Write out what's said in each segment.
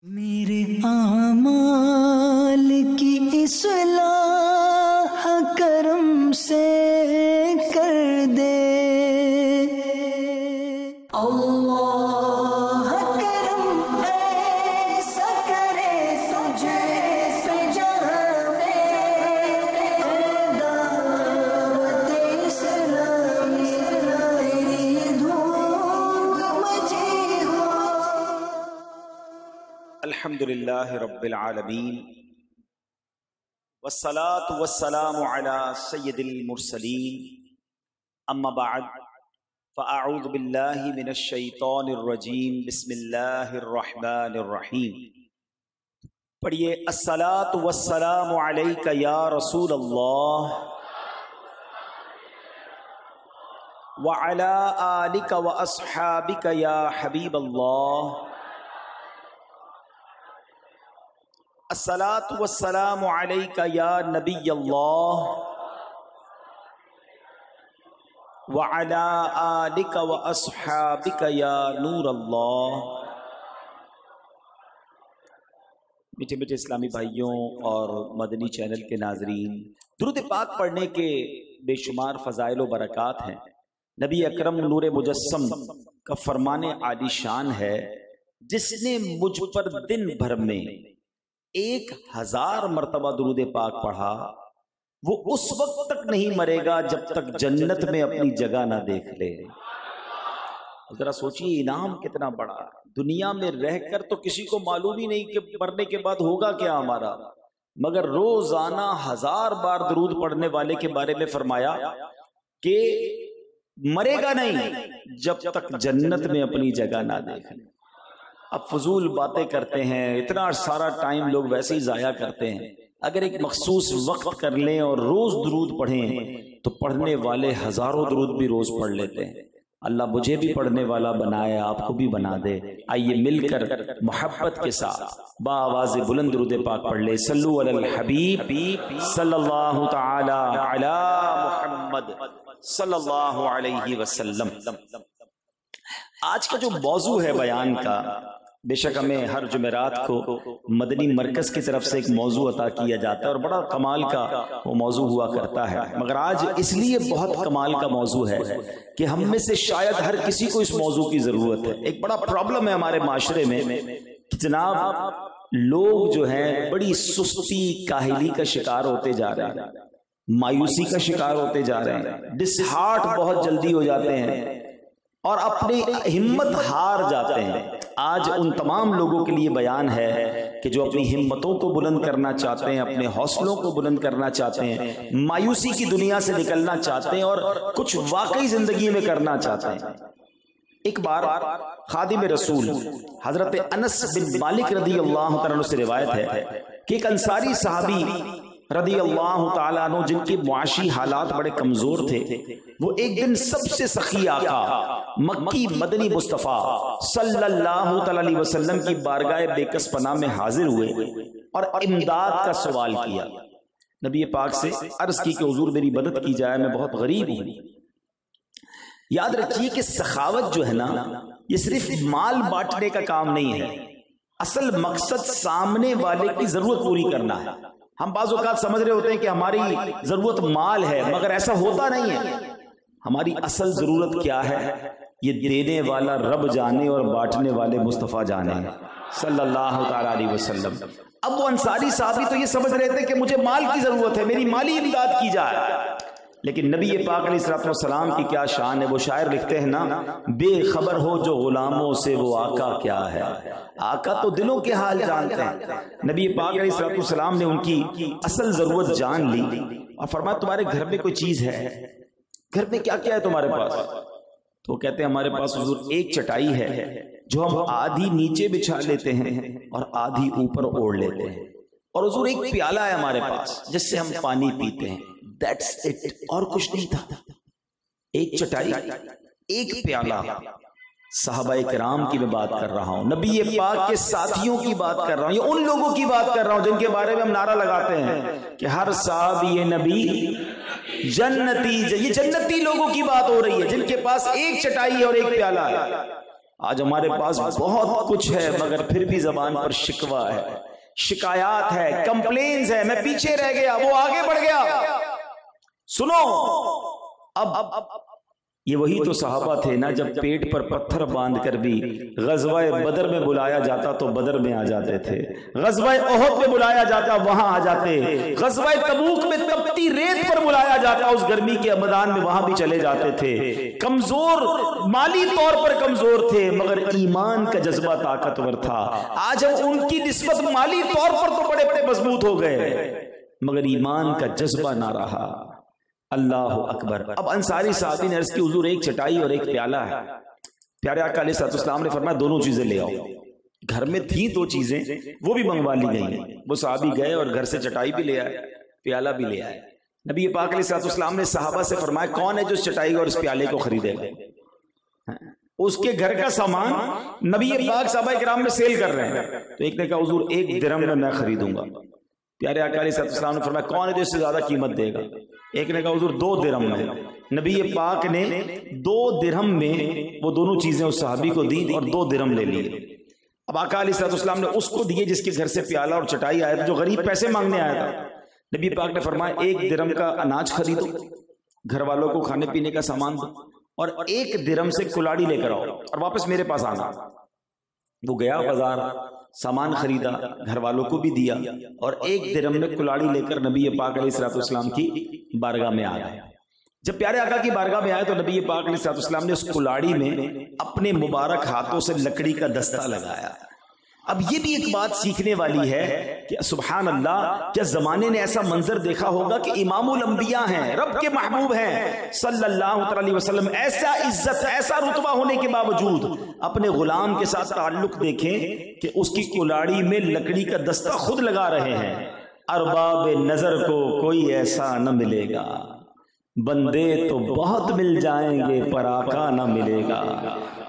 میرے اعمال کی اصلاح کرم سے کر دے اللہ کرم ایسا کرے تجھے سے جانے دعوت اسلامی تیری دھوم مچی ہو۔ الحمدللہ رب العالمین والصلاة والسلام علی سید المرسلین اما بعد فاعوذ باللہ من الشیطان الرجیم بسم اللہ الرحمن الرحیم۔ پڑھیے الصلاة والسلام علیک یا رسول اللہ وعلی آلک واصحابک یا حبیب اللہ۔ الصلاۃ والسلام علیک یا نبی اللہ وعلی آلک واصحابک یا نور اللہ۔ میٹھے میٹھے اسلامی بھائیوں اور مدنی چینل کے ناظرین، درود پاک پڑھنے کے بے شمار فضائل و برکات ہیں۔ نبی اکرم نور مجسم کا فرمان عالی شان ہے، جس نے مجھ پر دن بھر میں 1000 مرتبہ درود پاک پڑھا، وہ اس وقت تک نہیں مرے گا جب تک جنت میں اپنی جگہ نہ دیکھ لے۔ ذرا سوچیے انعام کتنا بڑا۔ دنیا میں رہ کر تو کسی کو معلوم ہی نہیں کہ مرنے کے بعد ہوگا کیا ہمارا، مگر روزانہ 1000 بار درود پڑھنے والے کے بارے میں فرمایا کہ مرے گا نہیں جب تک جنت میں اپنی جگہ نہ دیکھ لے۔ اب فضول باتیں کرتے ہیں، اتنا سارا ٹائم لوگ ویسے ہی ضائع کرتے ہیں۔ اگر ایک مخصوص وقت کر لیں اور روز درود پڑھیں تو پڑھنے والے ہزاروں درود بھی روز پڑھ لیتے ہیں۔ اللہ مجھے بھی پڑھنے والا بنائے، آپ کو بھی بنا دے۔ آئیے مل کر محبت کے ساتھ بآواز بلند درود پاک پڑھ لے۔ صلو علی الحبیب صلی اللہ تعالی علی محمد صلی اللہ علیہ وسلم۔ آج کا جو موضوع ہے بیان کا، بے شک ہمیں ہر جمعرات کو مدنی مرکز کی طرف سے ایک موضوع عطا کیا جاتا ہے اور بڑا کمال کا وہ موضوع ہوا کرتا ہے، مگر آج اس لیے بہت کمال کا موضوع ہے کہ ہم میں سے شاید ہر کسی کو اس موضوع کی ضرورت ہے۔ ایک بڑا پرابلم ہے ہمارے معاشرے میں کہ جناب لوگ جو ہیں بڑی سستی کاہلی کا شکار ہوتے جا رہے ہیں، مایوسی کا شکار ہوتے جا رہے ہیں، ڈس ہارٹ بہت جلدی ہو جاتے ہیں اور اپنی ہمت ہار جاتے ہیں۔ آج ان تمام لوگوں کے لیے بیان ہے کہ جو اپنی ہمتوں کو بلند کرنا چاہتے ہیں، اپنے حوصلوں کو بلند کرنا چاہتے ہیں، مایوسی کی دنیا سے نکلنا چاہتے ہیں اور کچھ واقعی زندگی میں کرنا چاہتے ہیں۔ ایک بار خادم رسول حضرت انس بن مالک رضی اللہ تعالیٰ عنہ سے روایت ہے کہ ایک انصاری صحابی رضی اللہ تعالیٰ عنہ جن کے معاشی حالات بڑے کمزور تھے، وہ ایک دن سب سے سخی آقا مکی مدنی مصطفیٰ صلی اللہ علیہ وسلم کی بارگاہ بے کس پناہ میں حاضر ہوئے اور امداد کا سوال کیا۔ نبی پاک سے عرض کی کہ حضور میری مدد کی جائے، میں بہت غریب ہوں۔ یاد رکھیے کہ سخاوت جو ہے نا، یہ صرف مال بانٹنے کا کام نہیں ہے، اصل مقصد سامنے والے کی ضرورت پوری کرنا ہے۔ ہم بعض اوقات سمجھ رہے ہوتے ہیں کہ ہماری ضرورت مال ہے، مگر ایسا ہوتا نہیں ہے۔ ہماری اصل ضرورت کیا ہے، یہ دینے والا رب جانے اور بانٹنے والے مصطفیٰ جانے صلی اللہ تعالی علیہ وسلم۔ اب وہ انصاری صحابی تو یہ سمجھ رہے تھے کہ مجھے مال کی ضرورت ہے، میری مالی امداد کی جائے، لیکن نبی پاک علیہ السلام کی کیا شان ہے۔ وہ شاعر لکھتے ہیں نا، بے خبر ہو جو غلاموں سے وہ آقا کیا ہے، آقا تو دلوں کے حال جانتے ہیں۔ نبی پاک علیہ السلام نے ان کی اصل ضرورت جان لی اور فرمایا تمہارے گھر میں کوئی چیز ہے، گھر میں کیا کیا ہے تمہارے پاس؟ تو وہ کہتے ہیں ہمارے پاس حضور ایک چٹائی ہے جو ہم آدھی نیچے بچھا لیتے ہیں اور آدھی اوپر اوڑھ لیتے ہیں، اور حضور ایک پیالہ ہے ہمارے پاس جس سے ہم پانی پیتے ہیں، That's it، اور کچھ نہیں تھا۔ ایک چٹائی، ایک پیالہ۔ صحابہ کرام کی میں بات کر رہا ہوں، نبی پاک کے ساتھیوں کی بات کر رہا ہوں، یہ ان لوگوں کی بات کر رہا ہوں جن کے بارے میں ہم نعرہ لگاتے ہیں کہ ہر صحابی نبی جنتی۔ یہ جنتی لوگوں کی بات ہو رہی ہے جن کے پاس ایک چٹائی اور ایک پیالہ ہے۔ آج ہمارے پاس بہت کچھ ہے مگر پھر بھی زبان پر شکوہ ہے، شکایات ہے، کمپلینز ہے، میں پیچھے رہ گیا، وہ آگے بڑھ گیا۔ سنو، اب یہ وہی تو صحابہ تھے نا، جب پیٹ پر پتھر باندھ کر بھی غزوہ بدر میں بلایا جاتا تو بدر میں آ جاتے تھے، غزوہ احد میں بلایا جاتا وہاں آ جاتے، غزوہ تبوک میں تپتی ریت پر بلایا جاتا اس گرمی کے میدان میں وہاں بھی چلے جاتے تھے۔ کمزور، مالی طور پر کمزور تھے مگر ایمان کا جذبہ طاقتور تھا۔ آج ہم ان کی نسبت مالی طور پر تو بڑے بڑے مضبوط ہو گئے مگر ایمان کا جذبہ نہ رہا۔ اللہ اکبر۔ اب انصاری صحابی نے عرض کی حضور ایک چٹائی اور ایک پیالہ ہے۔ پیارے آقا علیہ الصلوۃ والسلام نے فرمایا دونوں چیزیں لے آؤ۔ گھر میں تھیں دو چیزیں، وہ بھی منگوا لی گئی ہیں۔ وہ صحابی گئے اور گھر سے چٹائی بھی لے آئے، پیالہ بھی لے آئے۔ نبی پاک علیہ الصلوۃ والسلام نے صحابہ سے فرمایا کون ہے جو اس چٹائی اور اس پیالے کو خریدے گا؟ اس کے گھر کا سامان نبی پاک صحابہ کرام میں سیل کر رہے ہیں، تو ایک نے کہا حضور 1 درہم میں خریدوں گا۔ پیارے آقا علیہ الصلوۃ والسلام نے فرمایا کون ہے جو اس سے زیادہ قیمت دے گا؟ ایک نے کہا حضور 2 درہم میں۔ نبی پاک نے 2 درہم میں وہ دونوں چیزیں اس صحابی کو دی اور 2 درہم لے لیے۔ اب آقا علیہ الصلوۃ والسلام نے اس کو دیے جس کے گھر سے پیالہ اور چٹائی آیا تھا، جو غریب پیسے مانگنے آیا تھا۔ نبی پاک نے فرمایا 1 درہم کا اناج خریدو، گھر والوں کو کھانے پینے کا سامان دو، اور 1 درہم سے کلاڑی لے کر آؤ اور واپس میرے پاس آنا۔ وہ گیا بازار، سامان خریدا، گھر والوں کو بھی دیا، اور 1 درہم میں کلاڑی لے کر نبی پاک علیہ الصلوۃ والسلام کی بارگاہ میں آیا۔ جب پیارے آقا کی بارگاہ میں آئے تو نبی پاک علیہ الصلوۃ والسلام نے اس کلاڑی میں اپنے مبارک ہاتھوں سے لکڑی کا دستہ لگایا۔ اب یہ بھی ایک بات سیکھنے والی ہے کہ سبحان اللہ، کیا زمانے نے ایسا منظر دیکھا ہوگا کہ امام الانبیاء ہیں، رب کے محبوب ہیں صلی اللہ علیہ وسلم، ایسا عزت، ایسا رتبہ ہونے کے باوجود اپنے غلام کے ساتھ تعلق دیکھیں کہ اس کی کلاڑی میں لکڑی کا دستہ خود لگا رہے ہیں۔ ارباب نظر کو کوئی ایسا نہ ملے گا، بندے تو بہت مل جائیں گے پر آقا نہ ملے گا۔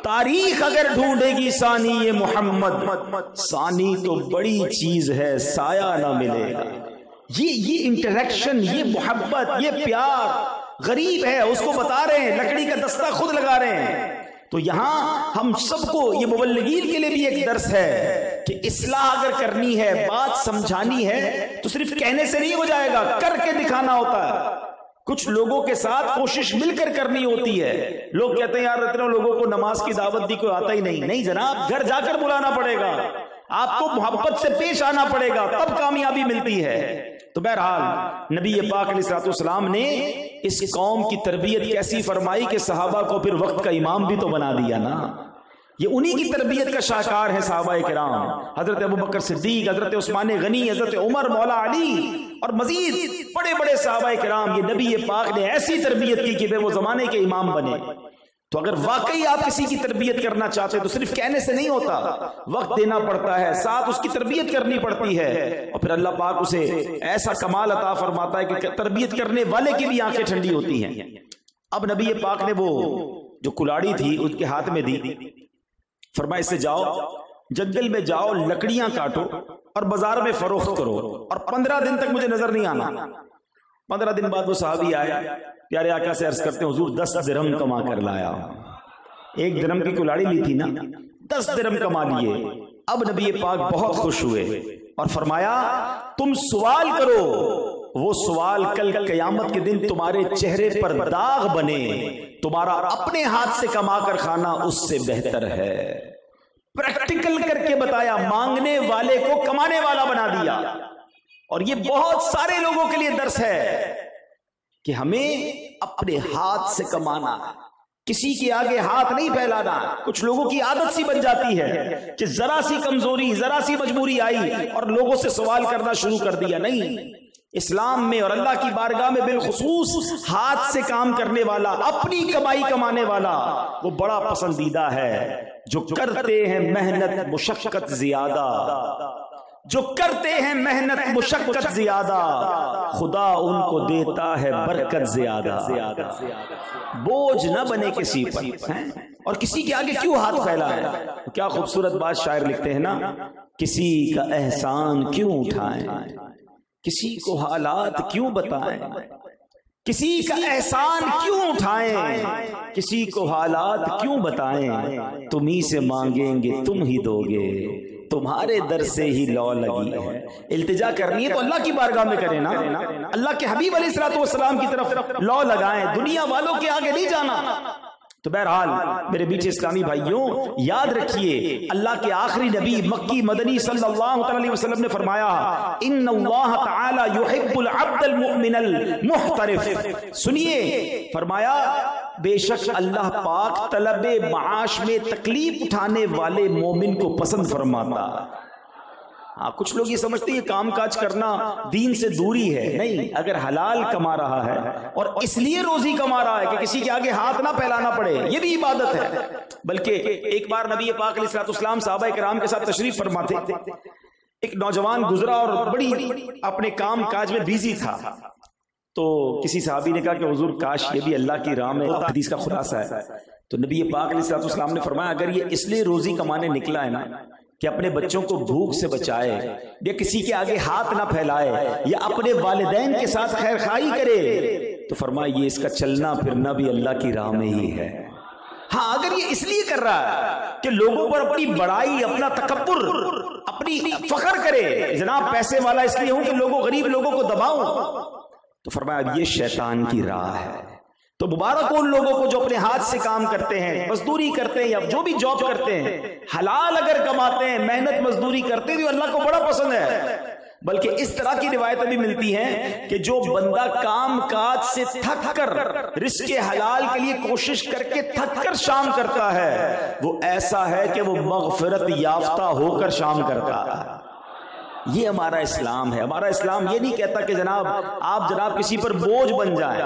تاریخ اگر ڈھونڈے گی ثانی محمد، ثانی تو بڑی چیز ہے سایہ نہ ملے گا۔ یہ انٹریکشن، یہ محبت، یہ پیار، غریب ہے اس کو بتا رہے ہیں، لکڑی کا دستہ خود لگا رہے ہیں۔ تو یہاں ہم سب کو، یہ مبلغین کے لیے بھی ایک درس ہے کہ اصلاح اگر کرنی ہے، بات سمجھانی ہے تو صرف کہنے سے نہیں ہو جائے گا، کر کے دکھانا ہوتا ہے۔ کچھ لوگوں کے ساتھ کوشش مل کر کرنی ہوتی ہے۔ لوگ کہتے ہیں یار اتنے لوگوں کو نماز کی دعوت دی، کوئی آتا ہی نہیں۔ نہیں جناب، گھر جا کر بلانا پڑے گا، آپ کو محبت سے پیش آنا پڑے گا، تب کامیابی ملتی ہے۔ تو بہرحال نبی پاک علیہ الصلوۃ والسلام نے اس قوم کی تربیت کیسی فرمائی کہ صحابہ کو پھر وقت کا امام بھی تو بنا دیا نا۔ یہ انہی کی تربیت کا شاہکار ہے صحابہ کرام، حضرت ابوبکر صدیق، حضرت عثمان غنی، حضرت عمر مولا علی، اور مزید بڑے بڑے صحابہ کرام۔ یہ نبی پاک نے ایسی تربیت کی کہ وہ زمانے کے امام بنے۔ تو اگر واقعی آپ کسی کی تربیت کرنا چاہتے تو صرف کہنے سے نہیں ہوتا، وقت دینا پڑتا ہے، ساتھ اس کی تربیت کرنی پڑتی ہے، اور پھر اللہ پاک اسے ایسا کمال عطا فرماتا ہے کہ تربیت کرنے والے کی بھی آنکھیں ٹھنڈی ہوتی ہیں۔ اب نبی پاک نے وہ جو کلاڑی تھی ان کے ہاتھ میں دی، فرمایا اس سے جاؤ، جنگل میں جاؤ، لکڑیاں کاٹو اور بازار میں فروخت کرو، اور 15 دن تک مجھے نظر نہیں آنا۔ 15 دن بعد وہ صحابی آیا، پیارے آقا سے عرض کرتے ہیں حضور 10 درہم کما کر لایا۔ 1 درہم کی کلاڑی لی تھی نا، 10 درہم کما لیے۔ اب نبی پاک بہت خوش ہوئے اور فرمایا تم سوال کرو، وہ سوال کل قیامت کے دن تمہارے چہرے پر داغ بنے، تمہارا اپنے ہاتھ سے کما کر کھانا اس سے بہتر ہے۔ پریکٹیکل کر کے بتایا، مانگنے والے کو کمانے والا بنا دیا۔ اور یہ بہت سارے لوگوں کے لیے درس ہے کہ ہمیں اپنے ہاتھ سے کمانا، کسی کے آگے ہاتھ نہیں پھیلانا۔ کچھ لوگوں کی عادت سی بن جاتی ہے کہ ذرا سی کمزوری، ذرا سی مجبوری آئی اور لوگوں سے سوال کرنا شروع کر دیا۔ نہیں، اسلام میں اور اللہ کی بارگاہ میں بالخصوص ہاتھ سے کام کرنے والا، اپنی کمائی کمانے والا وہ بڑا پسندیدہ ہے۔ جو کرتے ہیں محنت مشقت زیادہ، جو کرتے ہیں محنت مشقت زیادہ، خدا ان کو دیتا ہے برکت زیادہ۔ بوجھ نہ بنے کسی پر، اور کسی کے آگے کیوں ہاتھ پھیلائیں۔ کیا خوبصورت بات شاعر لکھتے ہیں نا، کسی کا احسان کیوں اٹھائیں، کسی کو حالات کیوں بتائیں، کسی کا احسان کیوں اٹھائیں، کسی کو حالات کیوں بتائیں، تم ہی سے مانگیں گے تم ہی دو گے، تمہارے در سے ہی لو لگی ہے۔ التجا کرنی ہے تو اللہ کی بارگاہ میں کریں نا، اللہ کے حبیب علیہ الصلوۃ والسلام کی طرف لو لگائیں، دنیا والوں کے آگے نہیں جانا۔ تو بہرحال میرے بیچ اسلامی بھائیوں، یاد رکھیے اللہ کے آخری نبی مکی مدنی صلی اللہ علیہ وسلم نے فرمایا ان اللہ تعالی یحب العبد المؤمن المحترف۔ سنیے، فرمایا بے شک اللہ پاک طلب معاش میں تکلیف اٹھانے والے مومن کو پسند فرماتا۔ ہاں، کچھ لوگ یہ سمجھتے ہیں کام کاج کرنا دین سے دوری ہے، نہیں، اگر حلال کما رہا ہے اور اس لیے روزی کما رہا ہے کہ کسی کے آگے ہاتھ نہ پھیلانا پڑے، یہ بھی عبادت ہے۔ بلکہ ایک بار نبی پاک علیہ السلام صحابہ کرام کے ساتھ تشریف فرما تھے، ایک نوجوان گزرا اور بڑی اپنے کام کاج میں بیزی تھا، تو کسی صحابی نے کہا کہ حضور کاش یہ بھی اللہ کی راہ میں، حدیث کا خلاصہ ہے۔ تو نبی پاک علیہ السلام نے فرمایا اگر یہ اس لیے روزی کمانے نکلا ہے نا کہ اپنے بچوں کو بھوک سے بچائے، یا کسی کے آگے ہاتھ نہ پھیلائے، یا اپنے والدین کے ساتھ خیر خواہی کرے، تو فرمایا یہ اس کا چلنا پھرنا بھی اللہ کی راہ میں ہی ہے۔ ہاں، اگر یہ اس لیے کر رہا ہے کہ لوگوں پر اپنی بڑائی، اپنا تکبر، اپنی فخر کرے، جناب پیسے والا اس لیے ہوں کہ لوگوں غریب لوگوں کو دباؤں، تو فرمایا اب یہ شیطان کی راہ ہے۔ تو مبارک ان لوگوں کو جو اپنے ہاتھ سے کام کرتے ہیں، مزدوری کرتے ہیں، یا جو بھی جاب کرتے ہیں، حلال اگر کماتے ہیں، محنت مزدوری کرتے ہیں، تو اللہ کو بڑا پسند ہے۔ بلکہ اس طرح کی روایتیں بھی ملتی ہیں کہ جو بندہ کام کاج سے تھک کر رزق حلال کے لیے کوشش کر کے تھک کر شام کرتا ہے، وہ ایسا ہے کہ وہ مغفرت یافتہ ہو کر شام کرتا ہے۔ یہ ہمارا اسلام ہے۔ ہمارا اسلام یہ نہیں کہتا کہ جناب آپ کسی پر بوجھ بن جائیں،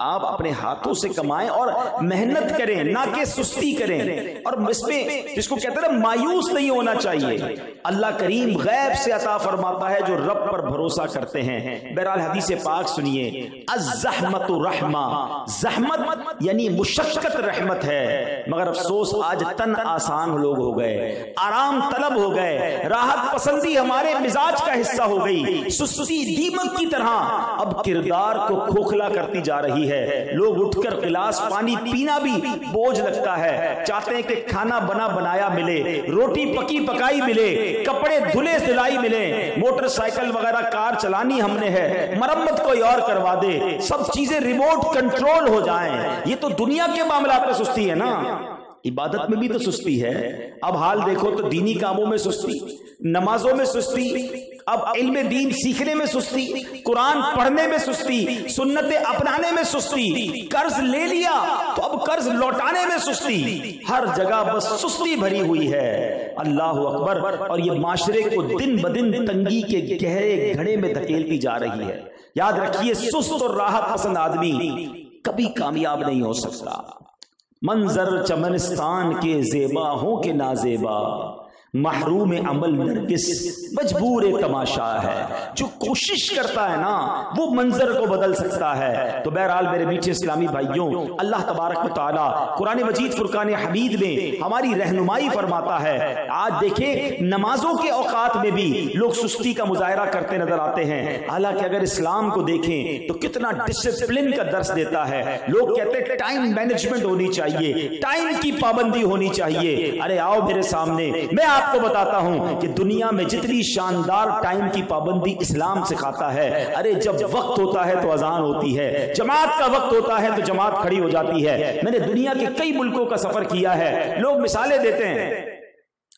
آپ اپنے ہاتھوں سے کمائیں اور محنت کریں، نہ کہ سستی کریں، اور اس میں جس کو کہتے ہیں مایوس نہیں ہونا چاہیے۔ اللہ کریم غیب سے عطا فرماتا ہے جو رب پر بھروسہ کرتے ہیں۔ بہرحال حدیث پاک سنیے، الزحمت رحمہ، زحمت یعنی مشقت رحمت ہے، مگر افسوس آج تن آسان لوگ ہو گئے، آرام طلب ہو گئے، راحت پسندی ہمارے مزاج کا حصہ ہو گئی، سستی دیمک کی طرح اب کردار کو کھوکھلا کرتی جا رہی ہے۔ لوگ اٹھ کر گلاس پانی پینا بھی بوجھ لگتا ہے، چاہتے ہیں کہ کھانا بنا بنایا ملے، روٹی پکی پکائی ملے، کپڑے دھلے دھلائی ملے، موٹر سائیکل وغیرہ کار چلانی ہم نے ہے، مرمت کوئی اور کروا دے، سب چیزیں ریموٹ کنٹرول ہو جائیں۔ یہ تو دنیا کے معاملات میں سستی ہے نا، عبادت میں بھی تو سستی ہے۔ اب حال دیکھو تو دینی کاموں میں سستی، نمازوں میں سستی، اب علم دین سیکھنے میں سستی، قرآن پڑھنے میں سستی، سنتیں اپنانے میں سستی، قرض لے لیا تو اب قرض لوٹانے میں سستی، ہر جگہ بس سستی بھری ہوئی ہے۔ اللہ اکبر۔ اور یہ معاشرے کو دن بدن تنگی کے گہرے گھڑے میں دھکیلتی جا رہی ہے۔ یاد رکھیے سست اور راحت پسند آدمی کبھی کامیاب نہیں ہو سکتا۔ منظر چمنستان کے زیبا ہوں کہ نازیبا، محروم عمل نرگس مجبور تماشا ہے۔ جو کوشش کرتا ہے نا وہ منظر کو بدل سکتا ہے۔ تو بہرحال میرے میٹھے اسلامی بھائیوں، اللہ تبارک و تعالی قرآن مجید فرقان حمید میں ہماری رہنمائی فرماتا ہے۔ آج دیکھیں نمازوں کے اوقات میں بھی لوگ سستی کا مظاہرہ کرتے نظر آتے ہیں، حالانکہ اگر اسلام کو دیکھیں تو کتنا ڈسپلن کا درس دیتا ہے۔ لوگ کہتے ہیں ٹائم مینجمنٹ ہونی چاہیے، ٹائم کی پابندی ہونی چاہیے۔ ارے آؤ میرے سامنے، میں آپ کو بتاتا ہوں کہ دنیا میں جتنی شاندار ٹائم کی پابندی اسلام سکھاتا ہے، ارے جب وقت ہوتا ہے تو اذان ہوتی ہے، جماعت کا وقت ہوتا ہے تو جماعت کھڑی ہو جاتی ہے۔ میں نے دنیا کے کئی ملکوں کا سفر کیا ہے، لوگ مثالیں دیتے ہیں،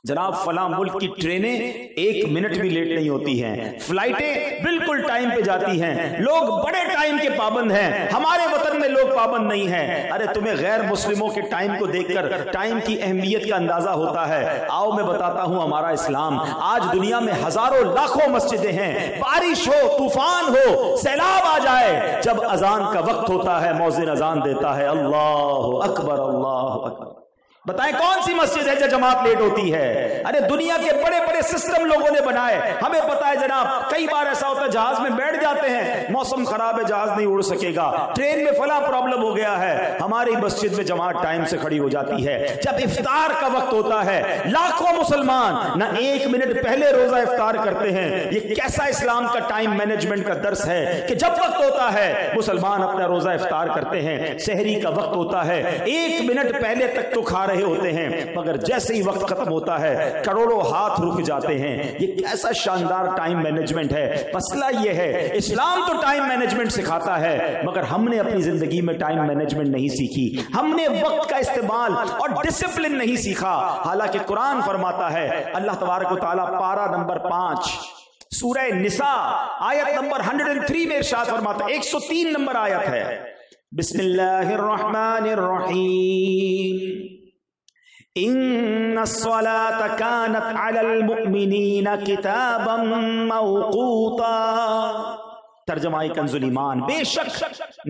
جناب فلاں ملک کی ٹرینیں 1 منٹ بھی لیٹ نہیں ہوتی ہیں، فلائٹیں بالکل ٹائم پہ جاتی ہیں، لوگ بڑے ٹائم کے پابند ہیں، ہمارے وطن میں لوگ پابند نہیں ہیں۔ ارے تمہیں غیر مسلموں کے ٹائم کو دیکھ کر ٹائم کی اہمیت کا اندازہ ہوتا ہے۔ آؤ میں بتاتا ہوں ہمارا اسلام۔ آج دنیا میں ہزاروں لاکھوں مسجدیں ہیں، بارش ہو، طوفان ہو، سیلاب آ جائے، جب اذان کا وقت ہوتا ہے مؤذن اذان دیتا ہے، اللہ اکبر اللہ اکبر۔ بتائیں کون سی مسجد ہے جو جماعت لیٹ ہوتی ہے؟ ارے دنیا کے بڑے بڑے سسٹم لوگوں نے بنائے، ہمیں پتا ہے جناب، کئی بار ایسا ہوتا ہے جہاز میں بیٹھ جاتے ہیں، موسم خراب ہے، جہاز نہیں اڑ سکے گا، ٹرین میں فلاں پرابلم ہو گیا ہے، ہماری مسجد میں جماعت ٹائم سے کھڑی ہو جاتی ہے۔ جب افطار کا وقت ہوتا ہے، لاکھوں مسلمان نہ ایک منٹ پہلے روزہ افطار کرتے ہیں۔ یہ کیسا اسلام کا ٹائم مینجمنٹ کا درس ہے کہ جب وقت ہوتا ہے مسلمان اپنا روزہ افطار کرتے ہیں، سحری کا وقت ہوتا ہے، ایک منٹ پہلے تک تو کھا رہے ہوتے ہیں، مگر جیسے ہی وقت ختم ہوتا ہے کروڑوں ہاتھ رک جاتے ہیں۔ یہ کیسا شاندار ٹائم مینجمنٹ ہے۔ مسئلہ یہ ہے اسلام تو ٹائم مینجمنٹ سکھاتا ہے، مگر ہم نے اپنی زندگی میں ٹائم مینجمنٹ نہیں سیکھی، ہم نے وقت کا استعمال اور ڈسپلن نہیں سیکھا۔ حالانکہ قرآن فرماتا ہے، اللہ تبارک و تعالیٰ پارہ نمبر 5 سورہ نساء آیت نمبر 103 میں ارشاد فرماتا ہے، 103 نمبر آیت ہے، بسم اللہ الرحمن الرحیم، ان الصلاة كانت على المؤمنین کتابا موقوتا۔ ترجمہ کنز ایمان، بے شک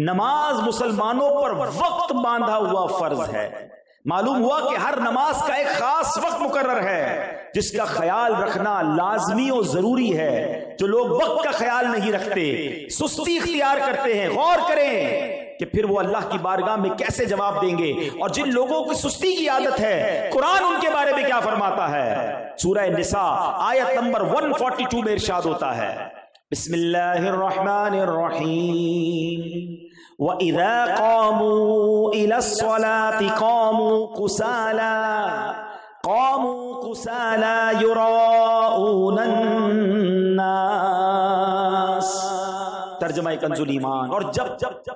نماز مسلمانوں پر وقت باندھا ہوا فرض ہے۔ معلوم ہوا کہ ہر نماز کا ایک خاص وقت مقرر ہے جس کا خیال رکھنا لازمی اور ضروری ہے۔ جو لوگ وقت کا خیال نہیں رکھتے، سستی اختیار کرتے ہیں، غور کریں کہ پھر وہ اللہ کی بارگاہ میں کیسے جواب دیں گے۔ اور جن لوگوں کی سستی کی عادت ہے، قرآن ان کے بارے میں کیا فرماتا ہے؟ سورہ نساء آیت نمبر 142 میں ارشاد ہوتا ہے، بسم اللہ الرحمن الرحیم، وَإِذَا قَامُوا إِلَى الصَّلَاةِ قَامُوا كُسَالَى يُرَاءُونَ النَّاسَ۔ ترجمہ کنز ایمان، اور جب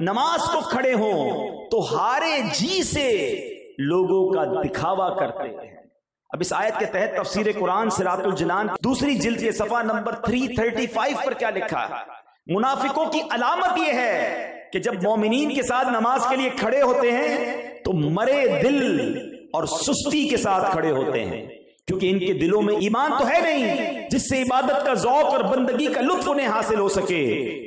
نماز کو کھڑے ہوں تو ہارے جی سے لوگوں کا دکھاوا کرتے ہیں۔ اب اس آیت کے تحت تفسیر قرآن صراط الجنان دوسری جلد کے صفحہ نمبر 335 پر کیا لکھا ہے؟ منافقوں کی علامت یہ ہے کہ جب مومنین کے ساتھ نماز کے لیے کھڑے ہوتے ہیں تو مرے دل اور سستی کے ساتھ کھڑے ہوتے ہیں، کیونکہ ان کے دلوں میں ایمان تو ہے نہیں جس سے عبادت کا ذوق اور بندگی کا لطف انہیں حاصل ہو سکے،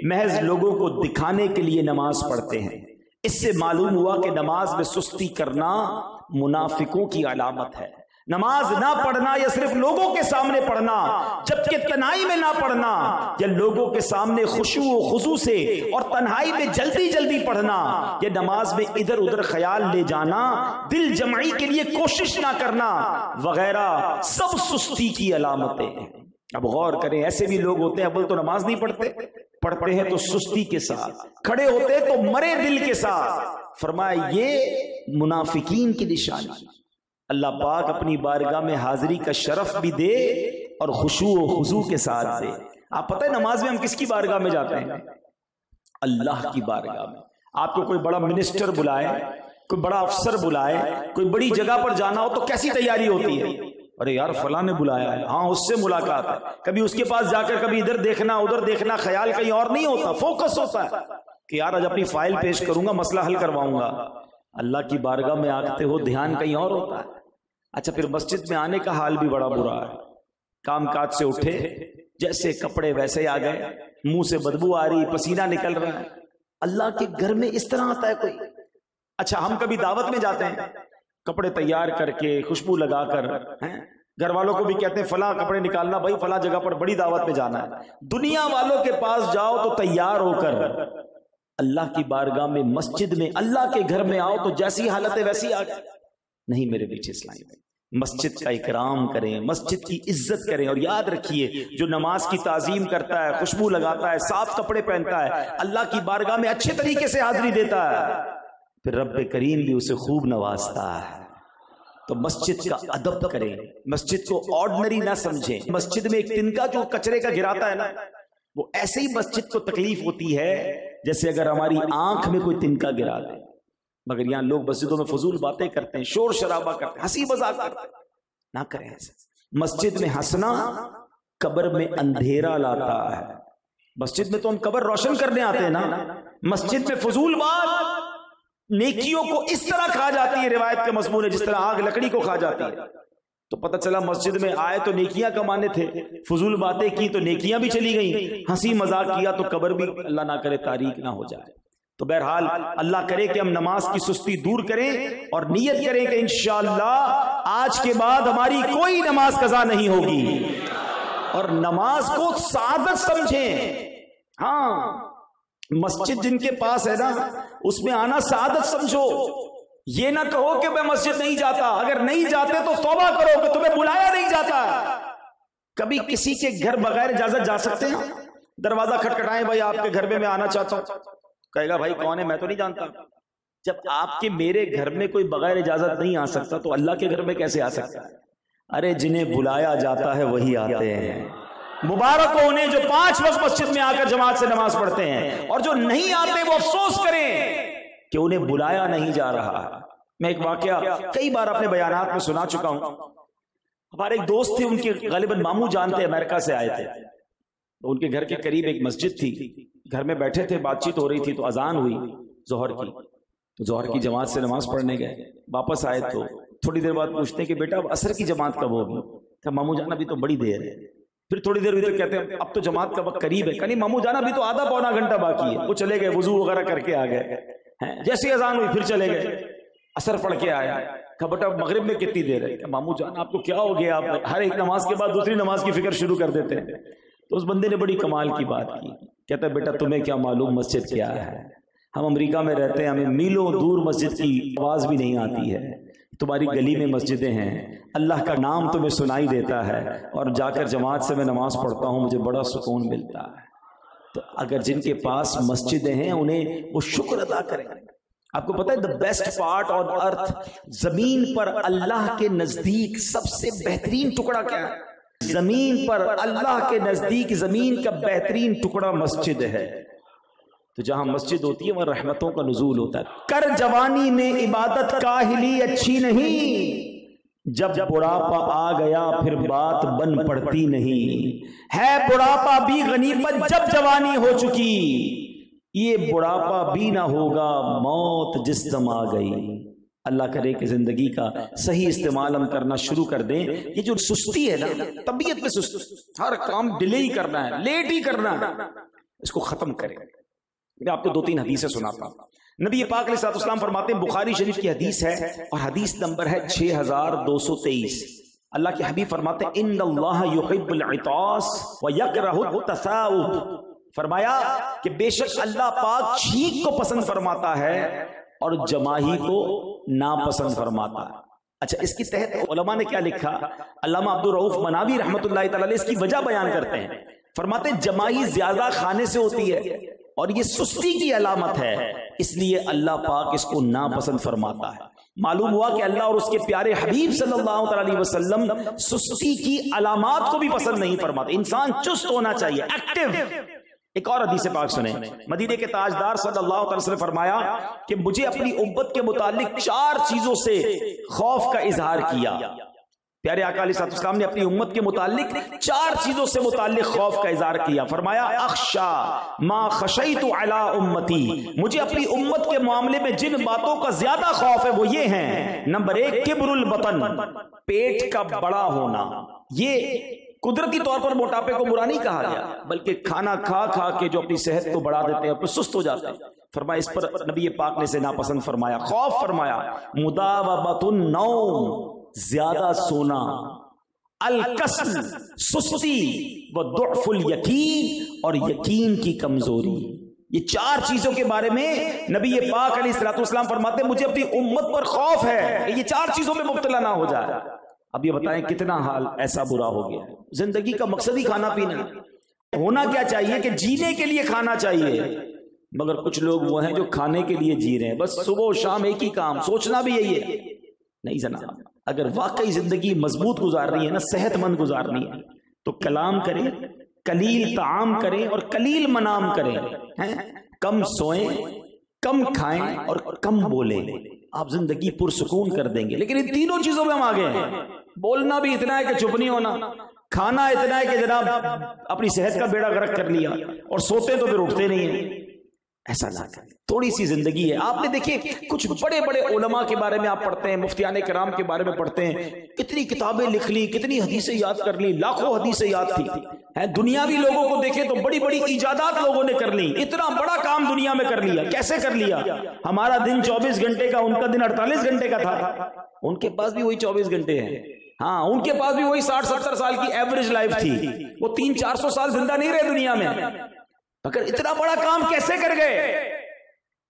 محض لوگوں کو دکھانے کے لیے نماز پڑھتے ہیں۔ اس سے معلوم ہوا کہ نماز میں سستی کرنا منافقوں کی علامت ہے۔ نماز نہ پڑھنا یا صرف لوگوں کے سامنے پڑھنا، جبکہ تنہائی میں نہ پڑھنا، یا لوگوں کے سامنے خشوع و خضوع سے اور تنہائی میں جلدی جلدی پڑھنا، یا نماز میں ادھر ادھر خیال لے جانا، دل جمعی کے لیے کوشش نہ کرنا وغیرہ، سب سستی کی علامتیں ہیں۔ اب غور کریں، ایسے بھی لوگ ہوتے ہیں اول تو نماز نہیں پڑھتے ہیں تو سستی کے ساتھ، کھڑے ہوتے تو مرے دل کے ساتھ۔ فرمایا یہ منافقین کی نشانی۔ اللہ پاک اپنی بارگاہ میں حاضری کا شرف بھی دے اور خشوع و خضوع کے ساتھ دے۔ آپ پتہ ہے نماز میں ہم کس کی بارگاہ میں جاتے ہیں؟ اللہ کی بارگاہ میں۔ آپ کو کوئی بڑا منسٹر بلائے، کوئی بڑا افسر بلائے، کوئی بڑی جگہ پر جانا ہو تو کیسی تیاری ہوتی ہے؟ ارے یار فلاں نے بلایا ہے، ہاں اس سے ملاقات ہے، کبھی اس کے پاس جا کر کبھی ادھر دیکھنا ادھر دیکھنا، خیال کہیں اور نہیں ہوتا، فوکس ہوتا ہے کہ یار آج اپنی فائل پیش کروں گا، مسئلہ حل کرواؤں گا۔ اللہ کی بارگاہ میں آتے ہو دھیان کہیں اور ہوتا ہے۔ اچھا پھر مسجد میں آنے کا حال بھی بڑا برا ہے، کام کاج سے اٹھے جیسے کپڑے ویسے آ گئے، منہ سے بدبو آ رہی، پسینہ نکل رہا ہے۔ اللہ کے گھر میں اس طرح آتا ہے کوئی؟ اچھا ہم کبھی دعوت میں جاتے ہیں، کپڑے تیار کر کے خوشبو لگا کر، گھر والوں کو بھی کہتے ہیں فلاں کپڑے نکالنا بھائی، فلاں جگہ پر بڑی دعوت میں جانا ہے۔ دنیا والوں کے پاس جاؤ تو تیار ہو کر، اللہ کی بارگاہ میں مسجد میں اللہ کے گھر میں آؤ تو جیسی حالت ہے ویسی آ جائے۔ نہیں میرے پیچھے اسلامی بھائی، مسجد کا اکرام کریں، مسجد کی عزت کریں، اور یاد رکھیے جو نماز کی تعظیم کرتا ہے، خوشبو لگاتا ہے، صاف کپڑے پہنتا ہے، اللہ کی بارگاہ میں اچھے طریقے سے حاضری دیتا ہے، پھر رب کریم بھی اسے خوب نوازتا ہے۔ تو مسجد کا ادب کریں، مسجد کو آرڈنری نہ سمجھیں۔ مسجد میں ایک تنکا جو کچرے کا گراتا ہے نا، وہ ایسے ہی مسجد کو تکلیف ہوتی ہے جیسے اگر ہماری آنکھ میں کوئی تنکا گرا دے۔ مگر یہاں لوگ مسجدوں میں فضول باتیں کرتے ہیں، شور شرابہ کرتے ہیں، ہنسی مذاق کرتے ہیں، نہ کریں ایسا۔ مسجد میں ہنسنا قبر میں اندھیرا لاتا ہے۔ مسجد میں تو ہم قبر روشن کرنے آتے ہیں نا، مسجد میں فضول بات نیکیوں کو اس طرح کھا جاتی ہے، روایت کا مضمون ہے جس طرح آگ لکڑی کو کھا جاتی ہے۔ تو پتہ چلا مسجد میں آئے تو نیکیاں کمانے تھے، فضول باتیں کی تو نیکیاں بھی چلی گئیں، ہنسی مذاق کیا تو قبر بھی اللہ نہ کرے تاریک نہ ہو جائے۔ تو بہرحال اللہ کرے کہ ہم نماز کی سستی دور کریں اور نیت کریں کہ انشاءاللہ آج کے بعد ہماری کوئی نماز قضا نہیں ہوگی، اور نماز کو سعادت سمجھیں۔ ہاں، مسجد جن کے پاس ہے نا، اس میں آنا سعادت سمجھو، یہ نہ کہو کہ میں مسجد نہیں جاتا، اگر نہیں جاتے تو توبہ کرو کہ تمہیں بلایا نہیں جاتا۔ کبھی کسی کے گھر بغیر اجازت جا سکتے ہیں؟ دروازہ کھٹکھٹائیں، بھائی آپ کے گھر میں آنا چاہتا ہوں، کہے گا بھائی کون ہے، میں تو نہیں جانتا۔ جب آپ کے میرے گھر میں کوئی بغیر اجازت نہیں آ سکتا تو اللہ کے گھر میں کیسے آ سکتا ہے؟ ارے جنہیں بلایا جاتا ہے وہی آتے ہیں، مبارک ہو انہیں جو 5 وقت مسجد میں آ کر جماعت سے نماز پڑھتے ہیں، اور جو نہیں آتے وہ افسوس کریں کہ انہیں بلایا نہیں جا رہا۔ میں ایک واقعہ کئی بار اپنے بیانات میں سنا چکا ہوں۔ ہمارے ایک دوست تھے، ان کے غالباً ماموں جانتے، امریکہ سے آئے تھے، تو ان کے گھر کے قریب ایک مسجد تھی، گھر میں بیٹھے تھے، بات چیت ہو رہی تھی، تو اذان ہوئی ظہر کی، تو ظہر کی جماعت سے نماز پڑھنے گئے، واپس آئے تو تھوڑی دیر بعد پوچھتے کہ بیٹا اب عصر کی جماعت کب ہوگی؟ کہ ماموں جان ابھی تو بڑی دیر ہے۔ پھر تھوڑی دیر ہوئی تو کہتے ہیں اب تو جماعت کا وقت قریب ہے۔ کہ نہیں ماموں جان ابھی تو آدھا پونا گھنٹہ باقی ہے۔ وہ چلے گئے، وضو وغیرہ کر کے آ گئے، جیسی اذان ہوئی پھر چلے گئے، عصر پڑھ کے آیا۔ کہا بیٹا مغرب میں کتنی دیر ہے؟ کہ ماموں جان آپ کو کیا ہو گیا، آپ ہر ایک نماز کے بعد دوسری نماز کی فکر شروع کر دیتے ہیں۔ تو اس بندے نے بڑی کمال کی بات کی، کہتا ہے بیٹا تمہیں کیا معلوم مسجد کیا ہے؟ ہم امریکہ میں رہتے ہیں، ہمیں میلوں دور مسجد کی آواز بھی نہیں آتی ہے، تمہاری گلی میں مسجدیں ہیں، اللہ کا نام تمہیں سنائی دیتا ہے، اور جا کر جماعت سے میں نماز پڑھتا ہوں، مجھے بڑا سکون ملتا ہے۔ تو اگر جن کے پاس مسجدیں ہیں انہیں وہ شکر ادا کریں۔ آپ کو پتہ ہے the best part on earth، زمین پر اللہ کے نزدیک سب سے بہترین ٹکڑا کیا ہے؟ زمین پر اللہ کے نزدیک زمین کا بہترین ٹکڑا مسجد ہے۔ تو جہاں مسجد ہوتی ہے وہاں رحمتوں کا نزول ہوتا ہے۔ کر جوانی میں عبادت کاہلی اچھی نہیں، جب بڑھاپا آ گیا پھر بات بن پڑتی نہیں، ہے بڑھاپا بھی غنیمت جب جوانی ہو چکی، یہ بڑھاپا بھی نہ ہوگا موت جس دم آ گئی۔ اللہ کرے کہ زندگی کا صحیح استعمال ہم کرنا شروع کر دیں۔ یہ جو سستی ہے نا، طبیعت میں سستی، ہر کام ڈیلے ہی کرنا ہے، لیٹ ہی کرنا ہے، اس کو ختم کریں۔ میں آپ کو 2-3 حدیثیں سناتا ہوں۔ نبی پاک علیہ الصلوۃ والسلام فرماتے ہیں، بخاری شریف کی حدیث ہے اور حدیث نمبر ہے 6223۔ اللہ کے حبیب فرماتے ہیں ان اللہ یحب العطاس ویکرہ التثاؤب، فرمایا کہ بے شک اللہ پاک چھینک کو پسند فرماتا ہے اور جماہی کو ناپسند فرماتا ہے۔ اچھا، اس کی تحت علماء نے کیا لکھا؟ علامہ عبدالرؤف مناوی رحمۃ اللہ تعالی علیہ اس کی وجہ بیان کرتے ہیں، فرماتے ہیں جماہی زیادہ کھانے سے ہوتی ہے اور یہ سستی کی علامت ہے، اس لیے اللہ پاک اس کو ناپسند فرماتا ہے۔ معلوم ہوا کہ اللہ اور اس کے پیارے حبیب صلی اللہ علیہ وسلم سستی کی علامات کو بھی پسند نہیں فرماتے۔ انسان چست ہونا چاہیے، ایکٹیو۔ ایک اور حدیث پاک سنیں، مدینے کے تاجدار صلی اللہ علیہ وسلم نے فرمایا کہ مجھے اپنی امت کے متعلق 4 چیزوں سے خوف کا اظہار کیا۔ پیارے آقا علیہ السلام نے اپنی امت کے متعلق 4 چیزوں سے متعلق خوف کا اظہار کیا۔ فرمایا اخشا ما خشیت علی امتی، مجھے اپنی امت کے معاملے میں جن باتوں کا زیادہ خوف ہے وہ یہ ہیں۔ نمبر 1 کبر البطن، پیٹ کا بڑا ہونا۔ یہ قدرتی طور پر موٹاپے کو برا نہیں کہا گیا، بلکہ کھانا کھا کھا کے جو اپنی صحت کو بڑھا دیتے ہیں اور سست ہو جاتے ہیں، فرمایا اس پر نبی پاک نے اسے ناپسند فرمایا۔ خوف فرمایا مداومۃ النوم، زیادہ سونا، الکسل سستی، وضعف الیقین، اور یقین کی کمزوری۔ یہ 4 چیزوں کے بارے میں نبی پاک علیہ الصلوۃ والسلام فرماتے ہیں مجھے اپنی امت پر خوف ہے کہ یہ 4 چیزوں میں مبتلا نہ ہو جائے۔ اب یہ بتائیں کتنا حال ایسا برا ہو گیا۔ زندگی کا مقصد ہی کھانا پینا ہونا کیا چاہیے کہ جینے کے لیے کھانا چاہیے، مگر کچھ لوگ وہ ہیں جو کھانے کے لیے جی رہے ہیں، بس صبح و شام ایک ہی کام، سوچنا بھی یہی ہے۔ نہیں جناب، اگر واقعی زندگی مضبوط گزارنی ہے نا، صحت مند گزارنی ہے، تو کلام کریں، قلیل طعام کریں اور قلیل منام کریں، کم سوئیں، کم کھائیں اور کم بولیں، آپ زندگی پرسکون کر دیں گے۔ لیکن ان تینوں چیزوں میں ہم آگے ہیں۔ بولنا بھی اتنا ہے کہ چپ نہیں ہونا، کھانا اتنا ہے کہ جناب اپنی صحت کا بیڑا غرق کر لیا، اور سوتے تو پھر اٹھتے نہیں ہیں۔ ایسا نہ کریں. تھوڑی سی زندگی ہے. آپ نے دیکھیں کچھ بڑے بڑے علماء کے بارے میں آپ پڑھتے ہیں, مفتیان کرام کے بارے میں پڑھتے ہیں, کتنی کتابیں لکھ لی, کتنی حدیثیں یاد کر لی, لاکھوں حدیثیں یاد تھی. دنیاوی لوگوں کو دیکھیں تو بڑی بڑی ایجادات لوگوں نے کر لی, اتنا بڑا کام دنیا میں کر لیا. کیسے کر لیا؟ ہمارا دن 24 گھنٹے کا, ان کا دن 48 گھنٹے کا تھا. ان کے پاس بھی وہی 24 گھنٹے ہیں. ہاں, ان کے پاس بھی وہی 60-70 سال کی ایوریج لائف تھی. وہ 300-400 سال زندہ نہیں رہے دنیا میں. مگر اتنا بڑا کام کیسے کر گئے؟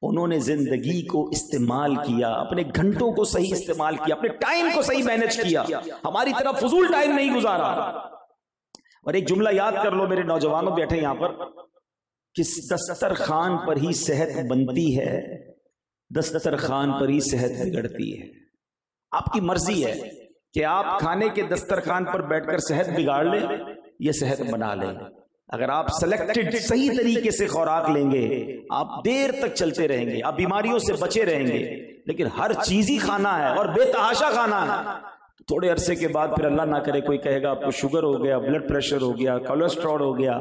انہوں نے زندگی کو استعمال کیا, اپنے گھنٹوں کو صحیح استعمال کیا, اپنے ٹائم کو صحیح مینج کیا, ہماری طرف فضول ٹائم نہیں گزارا. اور ایک جملہ یاد کر لو میرے نوجوانوں بیٹھے یہاں پر, کس دسترخوان پر ہی صحت بنتی ہے, دسترخوان پر ہی صحت بگڑتی ہے. آپ کی مرضی ہے کہ آپ کھانے کے دسترخوان پر بیٹھ کر صحت بگاڑ لیں یا صحت بنا لیں. اگر آپ سلیکٹڈ صحیح طریقے سے خوراک لیں گے آپ دیر تک چلتے رہیں گے, آپ بیماریوں سے بچے رہیں گے. لیکن ہر چیز ہی کھانا ہے اور بے تحاشا کھانا ہے, تھوڑے عرصے کے بعد پھر اللہ نہ کرے کوئی کہے گا آپ کو شوگر ہو گیا, بلڈ پریشر ہو گیا, کولیسٹرول ہو گیا,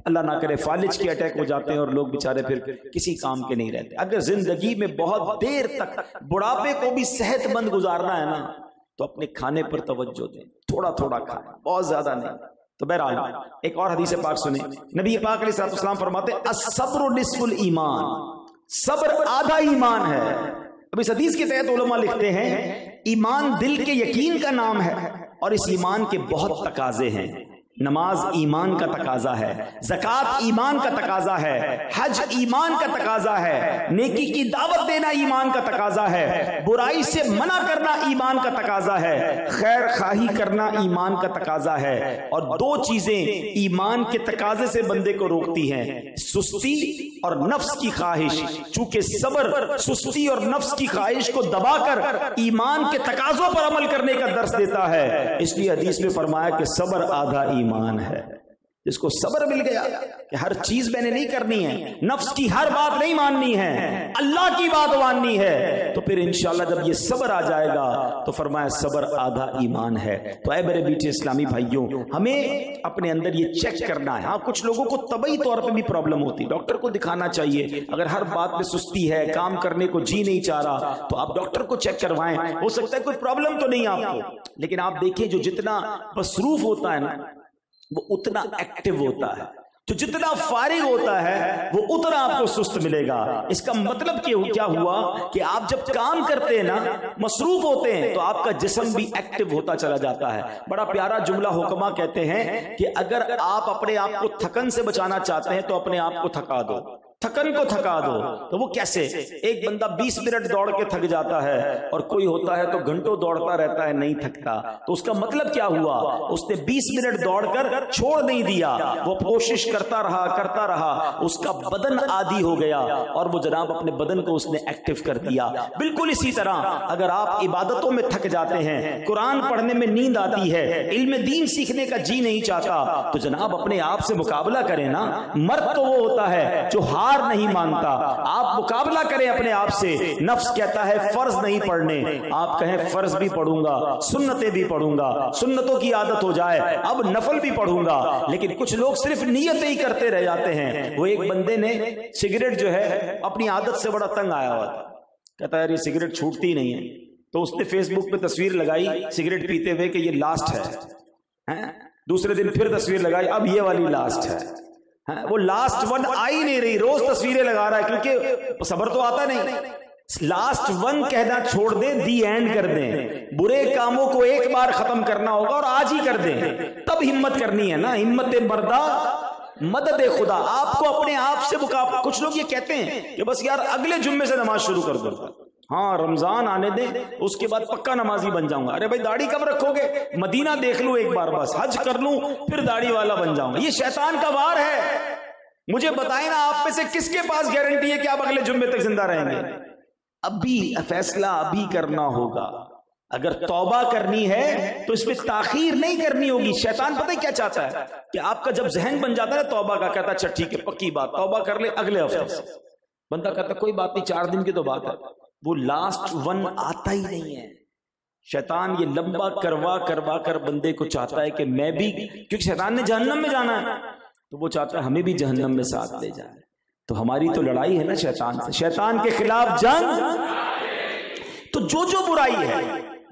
اللہ نہ کرے فالج کے اٹیک ہو جاتے ہیں اور لوگ بیچارے پھر کسی کام کے نہیں رہتے. اگر زندگی میں بہت دیر تک بڑھاپے کو بھی صحت مند گزارنا ہے نا تو اپنے کھانے پر توجہ دیں, تھوڑا تھوڑا کھائیں, بہت زیادہ نہیں. تو بہرحال ایک اور حدیث پاک سنیں, نبی پاک علیہ الصلوۃ والسلام فرماتے ہیں الصبر نصف الایمان, صبر آدھا ایمان ہے. اب اس حدیث کے تحت علماء لکھتے ہیں ایمان دل کے یقین کا نام ہے اور اس ایمان کے بہت تقاضے ہیں. نماز ایمان کا تقاضا ہے, زکوٰۃ ایمان کا تقاضا ہے, حج ایمان کا تقاضا ہے, نیکی کی دعوت دینا ایمان کا تقاضا ہے, برائی سے منع کرنا ایمان کا تقاضا ہے, خیر خواہی کرنا ایمان کا تقاضا ہے. اور دو چیزیں ایمان کے تقاضے سے بندے کو روکتی ہیں, سستی اور نفس کی خواہش. چونکہ صبر سستی اور نفس کی خواہش کو دبا کر ایمان کے تقاضوں پر عمل کرنے کا درس دیتا ہے. اس لیے حدیث میں فرمایا کہ صبر آدھا ایمان ہے. جس کو صبر مل گیا کہ ہر چیز میں نے نہیں کرنی ہے, نفس کی ہر بات نہیں ماننی ہے, اللہ کی بات ماننی ہے, تو پھر انشاءاللہ جب یہ صبر آ جائے گا تو فرمایا صبر آدھا ایمان ہے. تو اے میرے بیٹے اسلامی بھائیوں, ہمیں اپنے اندر یہ چیک کرنا ہے. ہاں, کچھ لوگوں کو طبعی طور پہ بھی پرابلم ہوتی, ڈاکٹر کو دکھانا چاہیے. اگر ہر بات میں سستی ہے, کام کرنے کو جی نہیں چاہ رہا, تو آپ ڈاکٹر کو چیک کروائیں. ہو سکتا ہے کوئی پرابلم تو نہیں آپ کو, لیکن آپ دیکھیں جو جتنا مصروف ہوتا ہے نا وہ اتنا ایکٹیو ہوتا ہے, جو جتنا فارغ ہوتا ہے وہ اتنا آپ کو سست ملے گا. اس کا مطلب کیا ہوا کہ آپ جب کام کرتے ہیں نا, مصروف ہوتے ہیں, تو آپ کا جسم بھی ایکٹیو ہوتا چلا جاتا ہے. بڑا پیارا جملہ حکما کہتے ہیں کہ اگر آپ اپنے آپ کو تھکن سے بچانا چاہتے ہیں تو اپنے آپ کو تھکا دو, تھکن کو تھکا دو. تو وہ کیسے؟ ایک بندہ 20 منٹ دوڑ کے تھک جاتا ہے اور کوئی ہوتا ہے تو گھنٹوں دوڑتا رہتا ہے, نہیں تھکتا. تو اس کا مطلب کیا ہوا؟ اس نے 20 منٹ دوڑ کر چھوڑ نہیں دیا, وہ کوشش کرتا رہا, اس کا بدن عادی ہو گیا اور وہ جناب اپنے بدن کو اس نے ایکٹیو کر دیا. بالکل اسی طرح اگر آپ عبادتوں میں تھک جاتے ہیں, قرآن پڑھنے میں نیند آتی ہے, علم دین سیکھنے کا جی نہیں چاہتا, تو جناب اپنے آپ سے مقابلہ کریں نا. مرد تو وہ ہوتا ہے جو ہار نہیں مانتا. آپ مقابلہ کریں اپنے آپ سے. نفس کہتا ہے فرض نہیں پڑھنے, آپ کہیں فرض بھی پڑھوں گا, سنتیں بھی پڑھوں گا, سنتوں کی عادت ہو جائے اب نفل بھی پڑھوں گا. لیکن کچھ لوگ صرف نیتیں ہی کرتے رہ جاتے ہیں. وہ ایک بندے نے سگریٹ جو ہے اپنی عادت سے بڑا تنگ آیا ہوا تھا, کہتا ہے یار یہ سگریٹ چھوٹتی نہیں ہے, تو اس نے فیس بک پہ تصویر لگائی سگریٹ پیتے ہوئے کہ یہ لاسٹ ہے. دوسرے دن پھر تصویر لگائی, اب یہ والی لاسٹ ہے. وہ لاسٹ ون آئی نہیں رہی, روز تصویریں لگا رہا ہے کیونکہ صبر تو آتا نہیں. لاسٹ ون کہنا چھوڑ دیں, دی اینڈ کر دیں. برے کاموں کو ایک بار ختم کرنا ہوگا اور آج ہی کر دیں, تب ہمت کرنی ہے نا. ہمت مردہ مدد خدا. آپ کو اپنے آپ سے مقابلہ. کچھ لوگ یہ کہتے ہیں کہ بس یار اگلے جمعے سے نماز شروع کر دو, ہاں رمضان آنے دیں اس کے بعد پکا نمازی بن جاؤں گا. ارے بھائی داڑھی کب رکھو گے؟ مدینہ دیکھ لوں ایک بار, بس حج کر لوں پھر داڑھی والا بن جاؤں گا. یہ شیطان کا وار ہے. مجھے بتائیں نا آپ میں سے کس کے پاس گارنٹی ہے کہ آپ اگلے جمعے تک زندہ رہیں گے؟ ابھی فیصلہ ابھی کرنا ہوگا. اگر توبہ کرنی ہے تو اس میں تاخیر نہیں کرنی ہوگی. شیطان پتہ کیا چاہتا ہے کہ آپ کا جب ذہن بن جاتا ہے توبہ کا, کہتا ہے اچھا ٹھیک ہے پکی بات, توبہ کر لے اگلے ہفتے سے. بندہ کہتا ہے کوئی بات نہیں 4 دن کی تو بات ہے. وہ لاسٹ ون آتا ہی نہیں ہے. شیطان یہ لمبا کروا کر بندے کو چاہتا ہے کہ میں بھی, کیونکہ شیطان نے جہنم میں جانا ہے تو وہ چاہتا ہے ہمیں بھی جہنم میں ساتھ لے جائے. تو ہماری تو لڑائی ہے نا شیطان سے، شیطان کے خلاف جنگ. تو جو برائی ہے،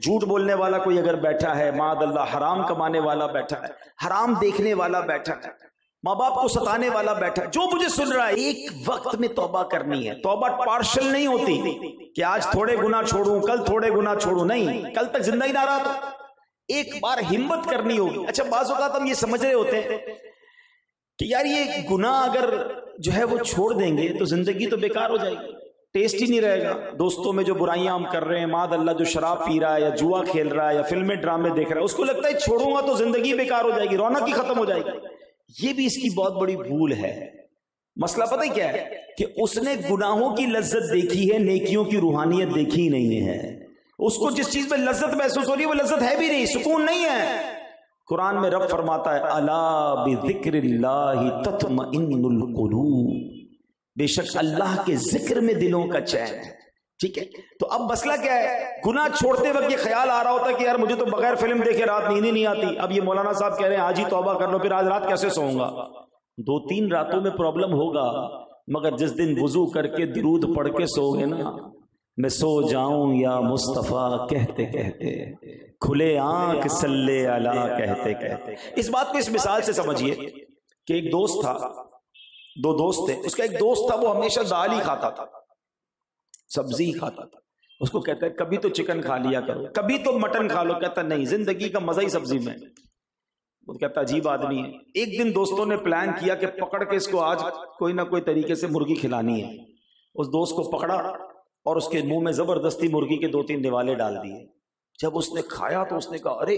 جھوٹ بولنے والا کوئی اگر بیٹھا ہے، معاذ اللہ حرام کمانے والا بیٹھا ہے، حرام دیکھنے والا بیٹھا ہے، ماں باپ کو ستانے والا بیٹھا ہے، جو مجھے سن رہا ہے، ایک وقت میں توبہ کرنی ہے. توبہ پارشل نہیں ہوتی کہ آج تھوڑے گناہ چھوڑوں کل تھوڑے گناہ چھوڑوں، نہیں، کل تک زندہ ہی نہ رہا تو ایک بار ہمت کرنی ہوگی. اچھا بعض اوقات ہم یہ سمجھ رہے ہوتے ہیں کہ یار یہ گناہ اگر جو ہے وہ چھوڑ دیں گے تو زندگی تو بیکار ہو جائے گی، ٹیسٹ ہی نہیں رہے گا. دوستوں میں جو برائیاں ہم کر رہے ہیں، معاذ اللہ جو شراب پی رہا ہے یا جوا کھیل رہا ہے یا فلمیں ڈرامے دیکھ رہا ہے، اس کو لگتا ہے چھوڑوں گا تو زندگی بیکار ہو جائے گی، رونق ہی ختم ہو جائے گی. یہ بھی اس کی بہت بڑی بھول ہے. مسئلہ پتہ کیا ہے کہ اس نے گناہوں کی لذت دیکھی ہے، نیکیوں کی روحانیت دیکھی نہیں ہے. اس کو جس چیز میں لذت محسوس ہو رہی ہے وہ لذت ہے بھی نہیں، سکون نہیں ہے. قرآن میں رب فرماتا ہے الا بذکر اللہ تطمئن القلوب، بے شک اللہ کے ذکر میں دلوں کا چین ہے. ٹھیک ہے، تو اب مسئلہ کیا ہے، گناہ چھوڑتے وقت یہ خیال آ رہا ہوتا ہے کہ یار مجھے تو بغیر فلم دیکھے رات نیند ہی نہیں آتی. اب یہ مولانا صاحب کہہ رہے ہیں آج ہی توبہ کر لو، پھر آج رات کیسے سوؤں گا؟ 2-3 راتوں میں پرابلم ہوگا، مگر جس دن وضو کر کے درود پڑھ کے سو گے نا، میں سو جاؤں یا مصطفیٰ کہتے کہتے، کھلے آنکھ صلی علی کہتے کہتے. اس بات کو اس مثال سے سمجھیے کہ ایک دوست تھا، 2 دوست تھے. اس کا ایک دوست تھا وہ ہمیشہ دال ہی کھاتا تھا، سبزی ہی کھاتا تھا. اس کو کہتا ہے کبھی تو چکن کھا لیا کرو، کبھی تو مٹن کھا لو. کہتا نہیں، زندگی کا مزہ ہی سبزی میں. وہ کہتا عجیب آدمی ہے. ایک دن دوستوں نے پلان کیا کہ پکڑ کے اس کو آج کوئی نہ کوئی طریقے سے مرغی کھلانی ہے. اس دوست کو پکڑا اور اس کے منہ میں زبردستی مرغی کے 2-3 نوالے ڈال دیے. جب اس نے کھایا تو اس نے کہا ارے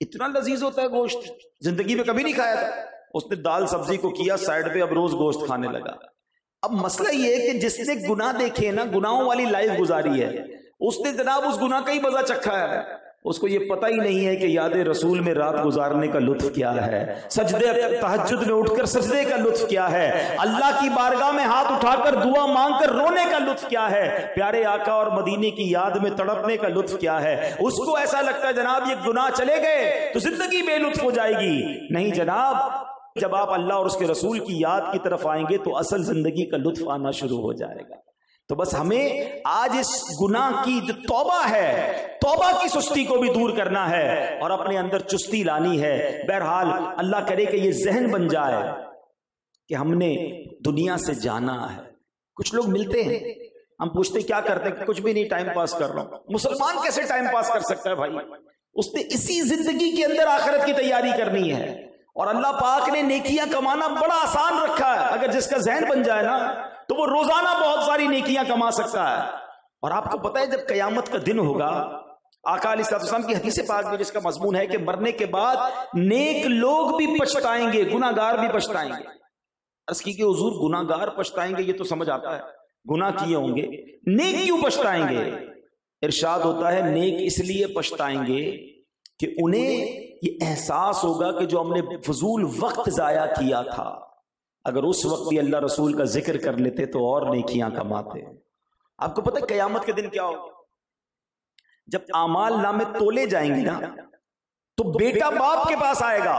اتنا لذیذ ہوتا ہے گوشت، زندگی میں کبھی نہیں کھایا تھا. اس نے دال سبزی کو کیا سائڈ پہ، اب روز گوشت کھانے لگا. اب مسئلہ یہ ہے کہ جس نے گناہ دیکھے نا، گناہوں والی لائف گزاری ہے، اس نے جناب اس گناہ کا ہی مزہ چکھا ہے. اس کو یہ پتہ ہی نہیں ہے کہ یاد رسول میں رات گزارنے کا لطف کیا ہے، سجدے تہجد میں اٹھ کر سجدے کا لطف کیا ہے، اللہ کی بارگاہ میں ہاتھ اٹھا کر دعا مانگ کر رونے کا لطف کیا ہے، پیارے آقا اور مدینے کی یاد میں تڑپنے کا لطف کیا ہے. اس کو ایسا لگتا ہے جناب یہ گناہ چلے گئے تو زندگی بے لطف ہو جائے گی. نہیں جناب، جب آپ اللہ اور اس کے رسول کی یاد کی طرف آئیں گے تو اصل زندگی کا لطف آنا شروع ہو جائے گا. تو بس ہمیں آج اس گناہ کی جو توبہ ہے، توبہ کی سستی کو بھی دور کرنا ہے اور اپنے اندر چستی لانی ہے. بہرحال اللہ کرے کہ یہ ذہن بن جائے کہ ہم نے دنیا سے جانا ہے. کچھ لوگ ملتے ہیں، ہم پوچھتے کیا کرتے ہیں، کچھ بھی نہیں، ٹائم پاس کر رہا ہوں. مسلمان کیسے ٹائم پاس کر سکتا ہے بھائی؟ اس نے اسی زندگی کے اندر آخرت کی تیاری کرنی ہے. اور اللہ پاک نے نیکیاں کمانا بڑا آسان رکھا ہے. اگر جس کا ذہن بن جائے نا تو وہ روزانہ بہت ساری نیکیاں کما سکتا ہے. اور آپ کو پتہ ہے جب قیامت کا دن ہوگا، آقا علیہ السلام کی حدیث پاک میں جس کا مضمون ہے کہ مرنے کے بعد نیک لوگ بھی پچھتائیں گے، گناہ گار بھی پچھتائیں گے. عرض کی کہ حضور گناہ گار پچھتائیں گے، یہ تو سمجھ آتا ہے، گناہ کیے ہوں گے، نیک کیوں پچھتائیں گے؟ ارشاد ہوتا ہے نیک اس لیے پچھتائیں گے کہ انہیں یہ احساس ہوگا کہ جو ہم نے فضول وقت ضائع کیا تھا، اگر اس وقت بھی اللہ رسول کا ذکر کر لیتے تو اور نیکیاں کماتے. آپ کو پتہ ہے قیامت کے دن کیا ہوگا؟ جب اعمال نامے تولے جائیں گے نا تو بیٹا باپ کے پاس آئے گا،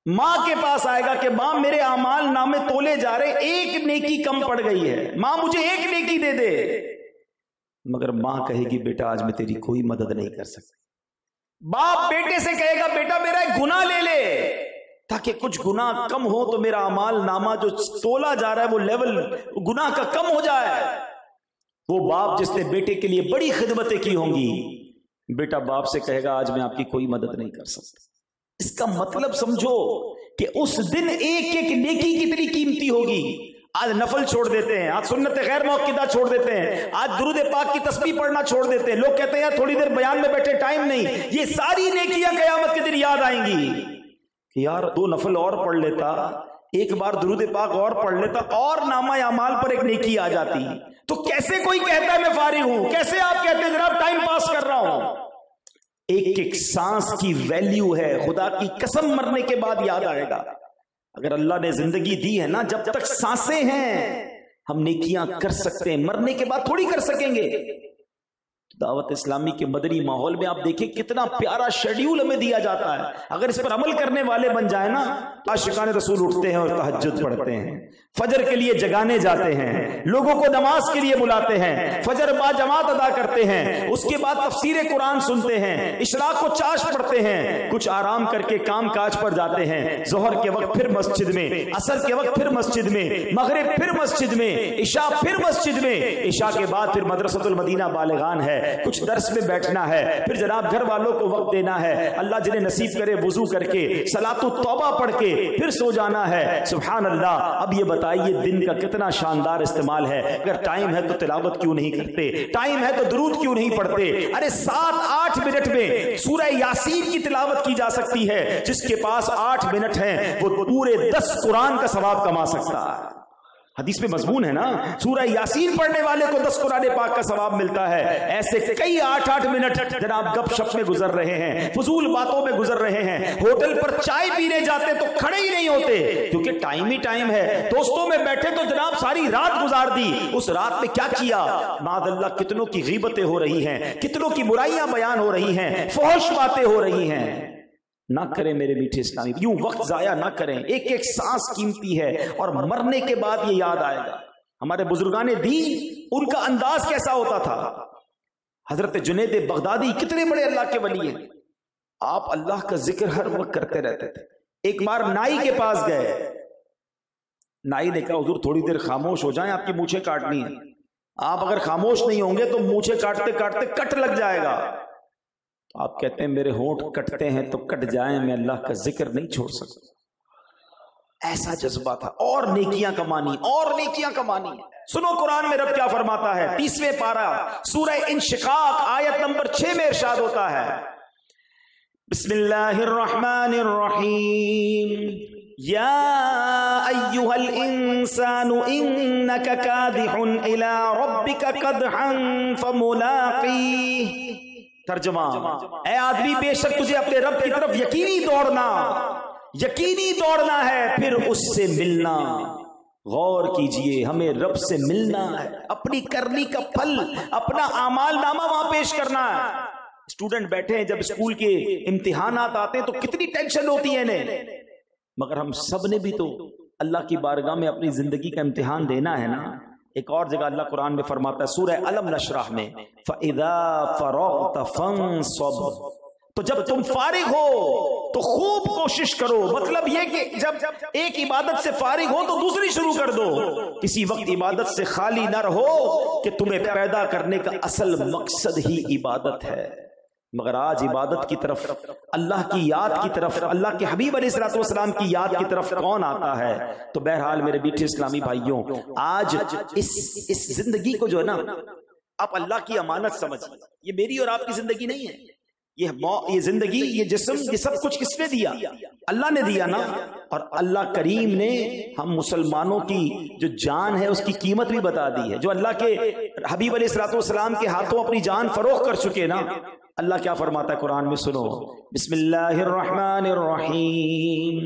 ماں کے پاس آئے گا کہ ماں میرے اعمال نامے تولے جا رہے، ایک نیکی کم پڑ گئی ہے، ماں مجھے ایک نیکی دے دے. مگر ماں کہے گی بیٹا آج میں تیری کوئی مدد نہیں کر سکتی. باپ بیٹے سے کہے گا بیٹا میرا ایک گناہ لے لے تاکہ کچھ گناہ کم ہو تو میرا اعمال نامہ جو تولا جا رہا ہے وہ لیول گناہ کا کم ہو جائے. وہ باپ جس نے بیٹے کے لیے بڑی خدمتیں کی ہوں گی، بیٹا باپ سے کہے گا آج میں آپ کی کوئی مدد نہیں کر سکتا. اس کا مطلب سمجھو کہ اس دن ایک ایک نیکی کتنی قیمتی ہوگی. آج نفل چھوڑ دیتے ہیں، آج سنت غیر موقدہ چھوڑ دیتے ہیں، آج درود پاک کی تسبیح پڑھنا چھوڑ دیتے ہیں. لوگ کہتے ہیں یار تھوڑی دیر بیان میں بیٹھے، ٹائم نہیں. یہ ساری نیکیاں قیامت کے دن یاد آئیں گی کہ یار 2 نفل اور پڑھ لیتا، ایک بار درود پاک اور پڑھ لیتا، اور نامہ اعمال پر ایک نیکی آ جاتی. تو کیسے کوئی کہتا ہے میں فارغ ہوں؟ کیسے آپ کہتے ہیں جناب ٹائم پاس کر رہا ہوں؟ ایک ایک سانس کی ویلیو ہے، خدا کی قسم مرنے کے بعد یاد آئے گا. اگر اللہ نے زندگی دی ہے نا، جب تک سانسیں ہیں ہم نیکیاں کر سکتے ہیں، مرنے کے بعد تھوڑی کر سکیں گے. دعوت اسلامی کے مدنی ماحول میں آپ دیکھیں کتنا پیارا شیڈیول ہمیں دیا جاتا ہے. اگر اس پر عمل کرنے والے بن جائیں نا، عاشقان رسول اٹھتے ہیں اور تہجد پڑھتے ہیں، فجر کے لیے جگانے جاتے ہیں، لوگوں کو نماز کے لیے بلاتے ہیں، فجر با جماعت ادا کرتے ہیں، اس کے بعد تفسیر قرآن سنتے ہیں، اشراق و چاش پڑھتے ہیں، کچھ آرام کر کے کام کاج پر جاتے ہیں، ظہر کے وقت پھر مسجد میں، عصر کے وقت پھر مسجد میں، مغرب پھر مسجد میں، عشاء پھر مسجد میں، عشاء کے بعد پھر مدرسۃ المدینہ بالغان ہے، کچھ درس میں بیٹھنا ہے، پھر جناب گھر والوں کو وقت دینا ہے، اللہ جنہیں نصیب کرے وضو کر کے صلاۃ التوبہ پڑھ کے پھر سو جانا ہے. سبحان اللہ. اب یہ بتائیے دن کا کتنا شاندار استعمال ہے. اگر ٹائم ہے تو تلاوت کیوں نہیں کرتے؟ ٹائم ہے تو درود کیوں نہیں پڑھتے؟ ارے 7-8 منٹ میں سورہ یاسین کی تلاوت کی جا سکتی ہے. جس کے پاس 8 منٹ ہیں وہ پورے 10 قرآن کا ثواب کما سکتا ہے. حدیث میں مضمون ہے نا، سورہ یاسین پڑھنے والے کو 10 قرآن پاک کا ثواب ملتا ہے. ایسے کئی 8-8 منٹ جناب گپ شپ میں گزر رہے ہیں، فضول باتوں میں گزر رہے ہیں. ہوٹل پر چائے پینے جاتے تو کھڑے ہی نہیں ہوتے کیونکہ ٹائم ہی ٹائم ہے. دوستوں میں بیٹھے تو جناب ساری رات گزار دی. اس رات میں کیا کیا؟ معاذ اللہ کتنوں کی غیبتیں ہو رہی ہیں، کتنوں کی برائیاں بیان ہو رہی ہیں، فحش باتیں ہو رہی ہیں. نہ کریں میرے میٹھے اسلامی، یوں وقت ضائع نہ کریں. ایک ایک سانس قیمتی ہے اور مرنے کے بعد یہ یاد آئے گا. ہمارے بزرگان دین ان کا انداز کیسا ہوتا تھا؟ حضرت جنید بغدادی کتنے بڑے اللہ کے ولی ہیں. آپ اللہ کا ذکر ہر وقت کرتے رہتے تھے. ایک بار نائی کے پاس گئے، نائی نے کہا حضور تھوڑی دیر خاموش ہو جائیں، آپ کی مونچھیں کاٹنی ہیں. آپ اگر خاموش نہیں ہوں گے تو مونچھیں کاٹتے کاٹتے کٹ لگ جائے گا. تو آپ کہتے ہیں میرے ہونٹ کٹتے ہیں تو کٹ جائیں، میں اللہ کا ذکر نہیں چھوڑ سکتا. ایسا جذبہ تھا. اور نیکیاں کمانی، اور نیکیاں کمانی. سنو قرآن میں رب کیا فرماتا ہے. 30ویں پارہ سورہ انشقاق آیت نمبر 6 میں ارشاد ہوتا ہے، بسم اللہ الرحمن الرحیم، یا ایہا الانسان انک کادح الی ربک قدحا فملاقیہ. ترجمہ، اے آدمی بے شک تجھے اپنے رب کی طرف یقینی دوڑنا ہے، پھر اس سے ملنا. غور کیجئے، ہمیں رب سے ملنا ہے، اپنی کرنی کا پھل، اپنا اعمال نامہ وہاں پیش کرنا ہے. اسٹوڈنٹ بیٹھے ہیں، جب اسکول کے امتحانات آتے ہیں تو کتنی ٹینشن ہوتی ہے انہیں، مگر ہم سب نے بھی تو اللہ کی بارگاہ میں اپنی زندگی کا امتحان دینا ہے نا. ایک اور جگہ اللہ قرآن میں فرماتا ہے سورہ الم نشرح میں، فَإِذَا فَرَغْتَ فَانصَبْ، تو جب تم فارغ ہو تو خوب کوشش کرو. مطلب یہ کہ جب ایک عبادت سے فارغ ہو تو دوسری شروع کر دو. کسی وقت عبادت سے خالی نہ رہو کہ تمہیں پیدا کرنے کا اصل مقصد ہی عبادت ہے. مگر آج عبادت کی طرف، اللہ کی یاد کی طرف، اللہ کے حبیب علیہ الصلوۃ والسلام کی یاد کی طرف کون آتا ہے؟ تو بہرحال میرے میٹھے اسلامی بھائیوں، آج اس زندگی کو جو ہے نا آپ اللہ کی امانت سمجھیں. یہ میری اور آپ کی زندگی نہیں ہے. یہ زندگی، یہ جسم، یہ سب کچھ کس نے دیا؟ اللہ نے دیا نا. اور اللہ کریم نے ہم مسلمانوں کی جو جان ہے اس کی قیمت بھی بتا دی ہے. جو اللہ کے حبیب علیہ الصلوۃ والسلام کے ہاتھوں اپنی جان فروخت کر چکے نا. اللہ کیا فرماتا ہے قرآن میں، سنو، بسم اللہ الرحمن الرحیم،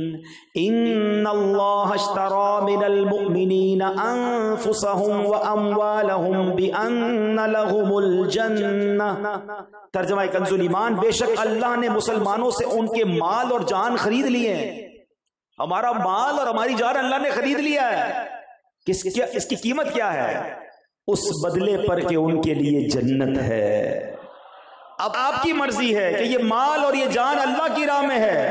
ان اللہ اشتری من المؤمنین انفسهم واموالهم بان لهم الجنہ. ترجمہ کنز الایمان، بے شک اللہ نے مسلمانوں سے ان کے مال اور جان خرید لیے ہیں. ہمارا مال اور ہماری جان اللہ نے خرید لیا ہے. اس کی قیمت کیا ہے؟ اس بدلے پر کہ ان کے لیے جنت ہے. اب آپ کی مرضی ہے کہ یہ مال اور یہ جان اللہ کی راہ میں ہے،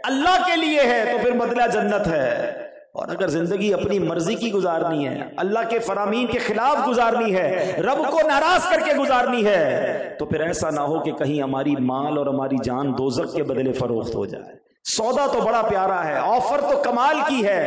اللہ کے لیے ہے، تو پھر بدلہ جنت ہے. اور اگر زندگی اپنی مرضی کی گزارنی ہے، اللہ کے فرامین کے خلاف گزارنی ہے، رب کو ناراض کر کے گزارنی ہے، تو پھر ایسا نہ ہو کہ کہیں ہماری مال اور ہماری جان دوزخ کے بدلے فروخت ہو جائے. سودا تو بڑا پیارا ہے، آفر تو کمال کی ہے.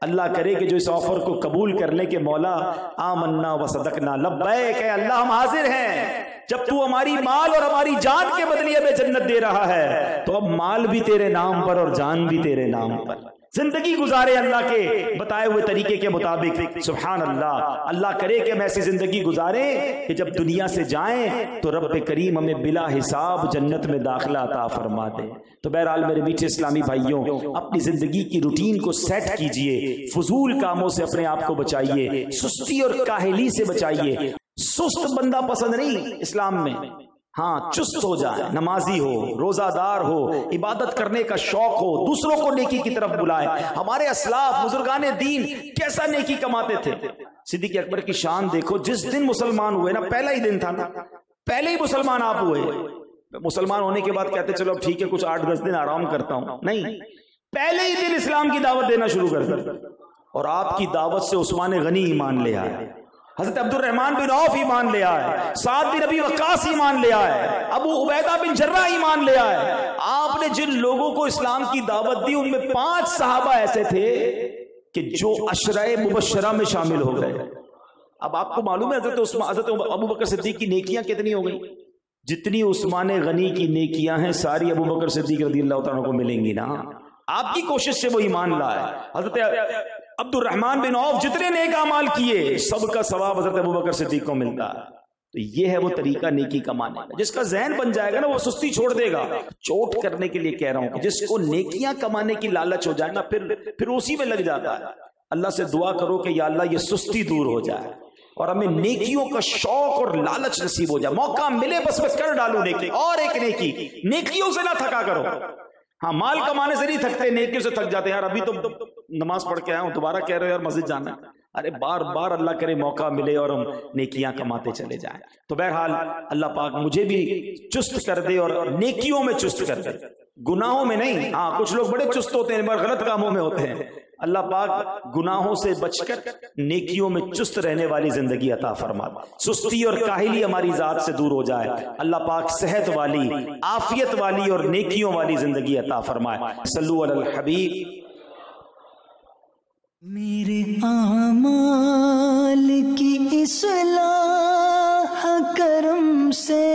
اللہ کرے کہ جو اس آفر کو قبول کر لے کہ مولا آمنا و صدقنا لبیک، اے اللہ ہم حاضر ہیں. جب تو ہماری مال اور ہماری جان کے بدلے میں جنت دے رہا ہے تو اب مال بھی تیرے نام پر اور جان بھی تیرے نام پر. زندگی گزارے اللہ کے بتائے ہوئے طریقے کے مطابق. سبحان اللہ. اللہ کرے کہ ہم ایسی زندگی گزاریں کہ جب دنیا سے جائیں تو رب کریم ہمیں بلا حساب جنت میں داخلہ عطا فرما دے. تو بہرحال میرے میٹھے اسلامی بھائیوں، اپنی زندگی کی روٹین کو سیٹ کیجئے، فضول کاموں سے اپنے آپ کو بچائیے، سستی اور کاہلی سے بچائیے. سست بندہ پسند نہیں اسلام میں، ہاں چست ہو جائے، نمازی ہو، روزہ دار ہو، عبادت کرنے کا شوق ہو، دوسروں کو نیکی کی طرف بلائے۔ ہمارے اسلاف بزرگان دین کیسا نیکی کماتے تھے۔ صدیق اکبر کی شان دیکھو، جس دن مسلمان ہوئے نا، پہلا ہی دن تھا نا، پہلے ہی مسلمان آپ ہوئے، مسلمان ہونے کے بعد کہتے چلو ٹھیک ہے کچھ 8-10 دن آرام کرتا ہوں، نہیں، پہلے ہی دن اسلام کی دعوت دینا شروع کر دیا، اور آپ کی دعوت سے عثمان غنی ایمان لے آئے، حضرت عبد الرحمن بن عوف ایمان لے آئے، سعد بن ابی وقاص ایمان لے آئے، ابو عبیدہ بن جرہ ایمان لے آئے۔ آپ نے جن لوگوں کو اسلام کی دعوت دی ان میں 5 صحابہ ایسے تھے کہ جو عشرہ مبشرہ میں شامل ہو گئے۔ اب آپ کو معلوم ہے حضرت ابو بکر صدیق کی نیکیاں کتنی ہو گئی؟ جتنی عثمان غنی کی نیکیاں ہیں ساری ابو بکر صدیق رضی اللہ تعالیٰ کو ملیں گی نا، آپ کی کوشش سے وہ ایمان لائے۔ حضرت عبد الرحمن بن عوف جتنے نیک اعمال کیے سب کا ثواب حضرت ابوبکر صدیق کو ملتا ہے۔ تو یہ ہے وہ طریقہ نیکی کمانے کا، جس کا ذہن بن جائے گا نا وہ سستی چھوڑ دے گا۔ چوٹ کرنے کے لیے کہہ رہا ہوں کہ جس کو نیکیاں کمانے کی لالچ ہو جائے نا پھر اسی میں لگ جاتا ہے۔ اللہ سے دعا کرو کہ یا اللہ یہ سستی دور ہو جائے اور ہمیں نیکیوں کا شوق اور لالچ نصیب ہو جائے، موقع ملے بس میں کر ڈالوں نیکی، اور ایک نیکی، نیکیوں سے نہ تھکا کرو۔ ہاں مال کمانے سے نہیں تھکتے، نیکیوں سے تھک جاتے ہیں، یار ابھی تو نماز پڑھ کے آیا ہوں دوبارہ کہہ رہے ہو یار مسجد جانا ہے۔ ارے بار بار اللہ کرے موقع ملے اور ہم نیکیاں کماتے چلے جائیں۔ تو بہرحال اللہ پاک مجھے بھی چست کر دے اور نیکیوں میں چست کر دے، گناہوں میں نہیں۔ ہاں کچھ لوگ بڑے چست ہوتے ہیں مگر غلط کاموں میں ہوتے ہیں۔ اللہ پاک گناہوں سے بچ کر نیکیوں میں چست رہنے والی زندگی عطا فرما، سستی اور کاہلی ہماری ذات سے دور ہو جائے۔ اللہ پاک صحت والی، عافیت والی اور نیکیوں والی زندگی عطا فرمائے۔ صلو علی الحبیب۔ میرے اعمال کی اصلاح کرم سے